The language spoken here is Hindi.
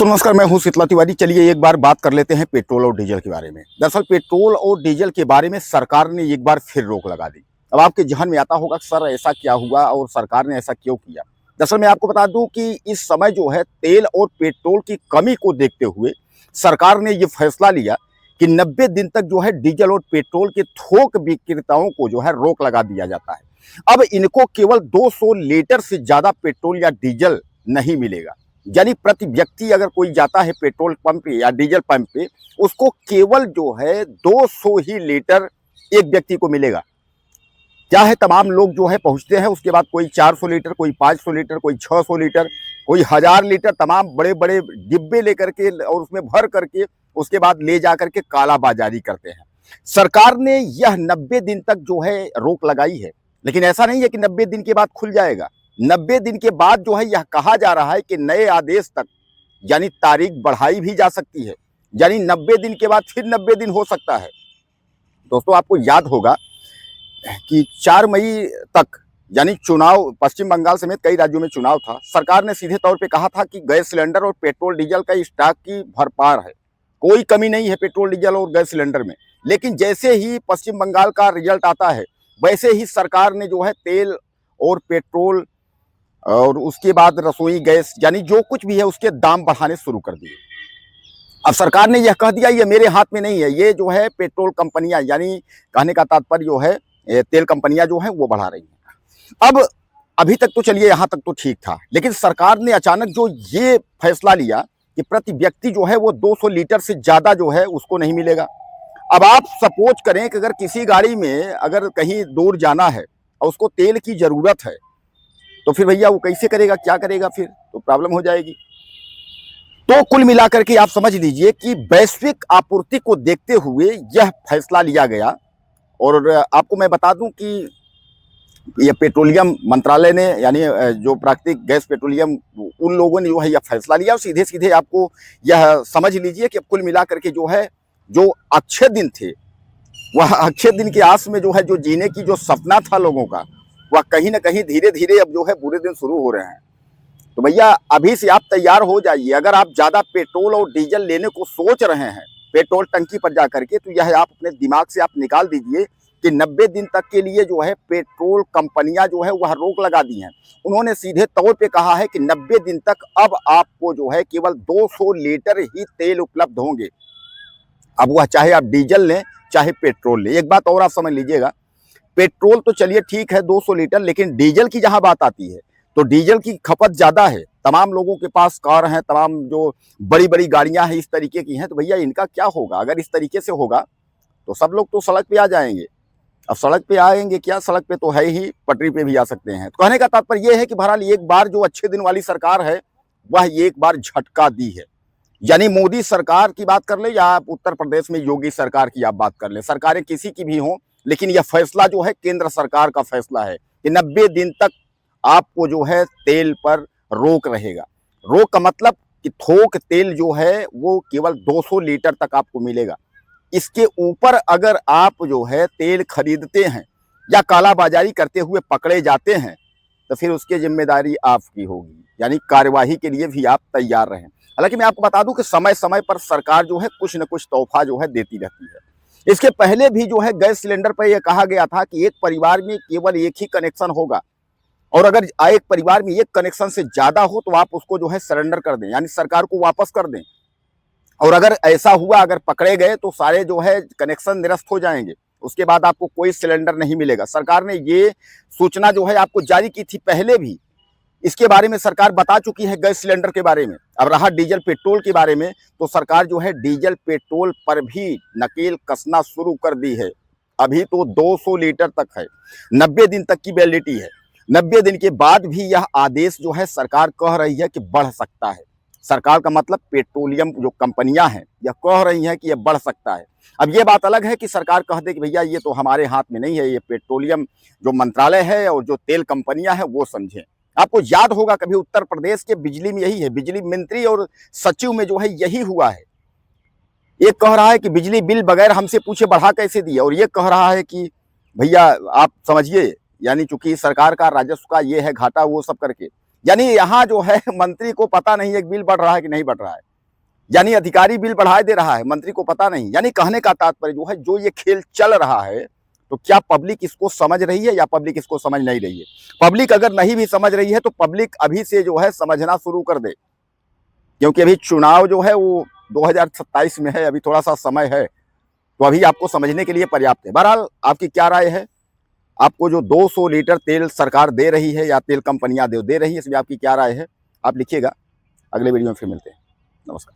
दोस्तों नमस्कार, मैं हूं शीतला तिवारी। चलिए एक बार बात कर लेते हैं पेट्रोल और डीजल के बारे में। दरअसल पेट्रोल और डीजल के बारे में सरकार ने एक बार फिर रोक लगा दी। अब आपके जहन में आता होगा सर ऐसा क्या हुआ और सरकार ने ऐसा क्यों किया। दरअसल मैं आपको बता दूं कि इस समय जो है तेल और पेट्रोल की कमी को देखते हुए सरकार ने ये फैसला लिया कि 90 दिन तक जो है डीजल और पेट्रोल के थोक विक्रेताओं को जो है रोक लगा दिया जाता है। अब इनको केवल 200 लीटर से ज्यादा पेट्रोल या डीजल नहीं मिलेगा। यानी प्रति व्यक्ति अगर कोई जाता है पेट्रोल पंप पे या डीजल पंप पे, उसको केवल जो है 200 ही लीटर एक व्यक्ति को मिलेगा। क्या है, तमाम लोग जो है पहुंचते हैं, उसके बाद कोई 400 लीटर, कोई 500 लीटर, कोई 600 लीटर, कोई 1000 लीटर, तमाम बड़े बड़े डिब्बे लेकर के और उसमें भर करके उसके बाद ले जा करके कालाबाजारी करते हैं। सरकार ने यह 90 दिन तक जो है रोक लगाई है, लेकिन ऐसा नहीं है कि 90 दिन के बाद खुल जाएगा। 90 दिन के बाद जो है यह कहा जा रहा है कि नए आदेश तक यानी तारीख बढ़ाई भी जा सकती है, यानी 90 दिन के बाद फिर 90 दिन हो सकता है। दोस्तों आपको याद होगा कि 4 मई तक यानी चुनाव, पश्चिम बंगाल समेत कई राज्यों में चुनाव था। सरकार ने सीधे तौर पे कहा था कि गैस सिलेंडर और पेट्रोल डीजल का स्टॉक की भरपार है, कोई कमी नहीं है पेट्रोल डीजल और गैस सिलेंडर में। लेकिन जैसे ही पश्चिम बंगाल का रिजल्ट आता है वैसे ही सरकार ने जो है तेल और पेट्रोल और उसके बाद रसोई गैस यानी जो कुछ भी है उसके दाम बढ़ाने शुरू कर दिए। अब सरकार ने यह कह दिया ये मेरे हाथ में नहीं है, ये जो है पेट्रोल कंपनियां, यानी कहने का तात्पर्य जो है तेल कंपनियां जो है वो बढ़ा रही हैं। अब अभी तक तो चलिए यहाँ तक तो ठीक था, लेकिन सरकार ने अचानक जो ये फैसला लिया कि प्रति व्यक्ति जो है वो 200 लीटर से ज्यादा जो है उसको नहीं मिलेगा। अब आप सपोज करें कि अगर किसी गाड़ी में अगर कहीं दूर जाना है और उसको तेल की जरूरत है तो फिर भैया वो कैसे करेगा, क्या करेगा, फिर तो प्रॉब्लम हो जाएगी। तो कुल मिलाकर के आप समझ लीजिए कि वैश्विक आपूर्ति को देखते हुए यह फैसला लिया गया। और आपको मैं बता दूं कि यह पेट्रोलियम मंत्रालय ने यानी जो प्राकृतिक गैस पेट्रोलियम, उन लोगों ने जो है यह फैसला लिया। और सीधे सीधे आपको यह समझ लीजिए कि कुल मिलाकर के जो है जो अक्षय दिन थे, वह अक्षय दिन की आस में जो है जो जीने की जो सपना था लोगों का, वह कहीं ना कहीं धीरे धीरे अब जो है बुरे दिन शुरू हो रहे हैं। तो भैया अभी से आप तैयार हो जाइए। अगर आप ज्यादा पेट्रोल और डीजल लेने को सोच रहे हैं पेट्रोल टंकी पर जा करके, तो यह आप अपने दिमाग से आप निकाल दीजिए कि 90 दिन तक के लिए जो है पेट्रोल कंपनियां जो है वह रोक लगा दी हैं। उन्होंने सीधे तौर पे कहा है कि 90 दिन तक अब आपको जो है केवल 200 लीटर ही तेल उपलब्ध होंगे। अब वह चाहे आप डीजल लें चाहे पेट्रोल लें। एक बात और आप समझ लीजिएगा, पेट्रोल तो चलिए ठीक है 200 लीटर, लेकिन डीजल की जहां बात आती है तो डीजल की खपत ज्यादा है। तमाम लोगों के पास कार हैं, तमाम जो बड़ी बड़ी गाड़ियां हैं इस तरीके की हैं, तो भैया इनका क्या होगा। अगर इस तरीके से होगा तो सब लोग तो सड़क पे आ जाएंगे। अब सड़क पे आएंगे क्या, सड़क पे तो है ही, पटरी पे भी आ सकते हैं। तो कहने का तात्पर्य यह है कि बहरहाल एक बार जो अच्छे दिन वाली सरकार है वह एक बार झटका दी है। यानी मोदी सरकार की बात कर ले या आप उत्तर प्रदेश में योगी सरकार की आप बात कर ले, सरकारें किसी की भी हों, लेकिन यह फैसला जो है केंद्र सरकार का फैसला है कि 90 दिन तक आपको जो है तेल पर रोक रहेगा। रोक का मतलब कि थोक तेल जो है वो केवल 200 लीटर तक आपको मिलेगा। इसके ऊपर अगर आप जो है तेल खरीदते हैं या कालाबाजारी करते हुए पकड़े जाते हैं तो फिर उसकी जिम्मेदारी आपकी होगी, यानी कार्यवाही के लिए भी आप तैयार रहें। हालांकि मैं आपको बता दूं कि समय समय पर सरकार जो है कुछ न कुछ तोहफा जो है देती रहती है। इसके पहले भी जो है गैस सिलेंडर पर यह कहा गया था कि एक परिवार में केवल एक ही कनेक्शन होगा, और अगर एक परिवार में एक कनेक्शन से ज्यादा हो तो आप उसको जो है सरेंडर कर दें, यानी सरकार को वापस कर दें। और अगर ऐसा हुआ, अगर पकड़े गए तो सारे जो है कनेक्शन निरस्त हो जाएंगे, उसके बाद आपको कोई सिलेंडर नहीं मिलेगा। सरकार ने ये सूचना जो है आपको जारी की थी पहले भी। इसके बारे में सरकार बता चुकी है गैस सिलेंडर के बारे में। अब रहा डीजल पेट्रोल के बारे में, तो सरकार जो है डीजल पेट्रोल पर भी नकेल कसना शुरू कर दी है। अभी तो 200 लीटर तक है, 90 दिन तक की वैलिडिटी है। 90 दिन के बाद भी यह आदेश जो है सरकार कह रही है कि बढ़ सकता है। सरकार का मतलब पेट्रोलियम जो कंपनियां हैं यह कह रही हैं कि यह बढ़ सकता है। अब ये बात अलग है कि सरकार कह दे कि भैया ये तो हमारे हाथ में नहीं है, ये पेट्रोलियम जो मंत्रालय है और जो तेल कंपनियां हैं वो समझें। आपको याद होगा कभी उत्तर प्रदेश के बिजली में यही है, बिजली मंत्री और सचिव में जो है यही हुआ है। एक कह रहा है कि बिजली बिल बगैर हमसे पूछे बढ़ा कैसे दिया, और ये कह रहा है कि भैया आप समझिए, यानी चूंकि सरकार का राजस्व का ये है घाटा, वो सब करके, यानी यहाँ जो है मंत्री को पता नहीं है कि बिल बढ़ रहा है कि नहीं बढ़ रहा है। यानी अधिकारी बिल बढ़ा दे रहा है, मंत्री को पता नहीं। यानी कहने का तात्पर्य जो है, जो ये खेल चल रहा है, तो क्या पब्लिक इसको समझ रही है या पब्लिक इसको समझ नहीं रही है? पब्लिक अगर नहीं भी समझ रही है तो पब्लिक अभी से जो है समझना शुरू कर दे, क्योंकि अभी चुनाव जो है वो 2027 में है, अभी थोड़ा सा समय है, तो अभी आपको समझने के लिए पर्याप्त है। बहरहाल आपकी क्या राय है? आपको जो 200 लीटर तेल सरकार दे रही है या तेल कंपनियां दे रही है, इसमें आपकी क्या राय है? आप लिखिएगा। अगले वीडियो में फिर मिलते हैं। नमस्कार।